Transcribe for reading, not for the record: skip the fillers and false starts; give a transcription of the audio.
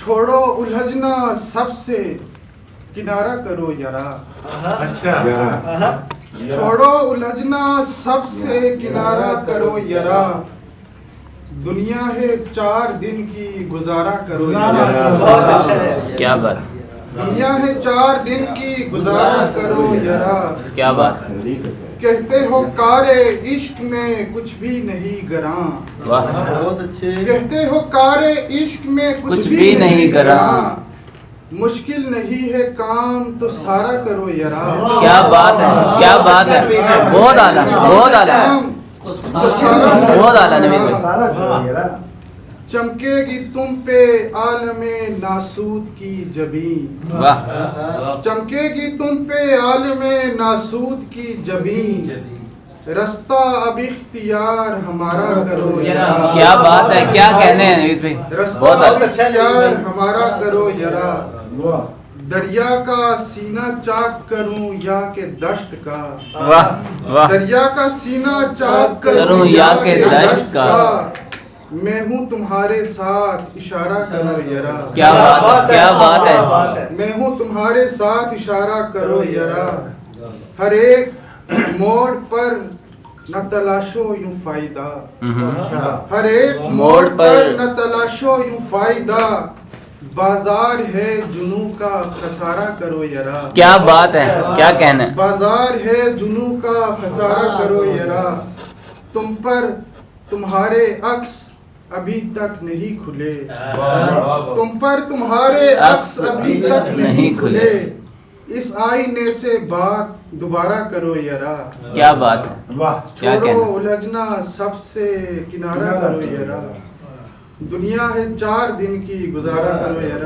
چھوڑو الجھنا سب سے کنارہ کرو یرا. چھوڑو الجھنا سب سے کنارہ کرو یرا. دنیا ہے 4 دن کی گزارا کرو یرا. کیا بات. دنیا ہے 4 دن کی گزارا کرو یرا. کیا بات. کہتے ہو کار عشق میں کچھ بھی نہیں گراں. واہ. کہتے ہو کار عشق میں کچھ بھی نہیں گراں. مشکل نہیں ہے کام تو سارا کرو یرا. کیا بات ہے. کیا بات ہے. بہت اعلیٰ. بہت اعلیٰ. بہت اعلیٰ نوید بھائی. چمکے گی تم پہ عالم ناسود کی جبین. واہ. چمکے گی تم پہ عالم ناسود کی جبین. رستہ اب اختیار ہمارا کرو یرا. کیا بات ہے. کیا کہنے ہیں نوید بھائی. رستہ بہت اب اچھا. اختیار ہمارا کرو یرا. دریا کا سینہ چاک کروں یا کہ دشت کا. واہ واہ. دریا کا سینہ چاک کروں یا کہ دشت کا. میں ہوں تمہارے ساتھ اشارہ کرو یرا. کیا بات ہے. کیا بات ہے. میں ہوں تمہارے ساتھ اشارہ کرو یرا. ہر ایک موڑ پر نہ تلاشو یوں فائدہ. ہر ایک موڑ پر نہ تلاشو یوں فائدہ. بازار ہے جنوں کا خسارہ کرو یرا. کیا بات ہے. کیا کہنا ہے. بازار ہے جنوں کا خسارہ کرو یرا. تم پر تمہارے عکس ابھی تک نہیں کھلے. تم پر تمہارے عکس ابھی تک نہیں کھلے. اس آئینے سے بات دوبارہ کرو یرا. کیا بات ہے. کیا چھوڑو کہنا. الجھنا سب سے کنارہ کرو یرا. دنیا ہے 4 دن کی گزارا کرو یرا.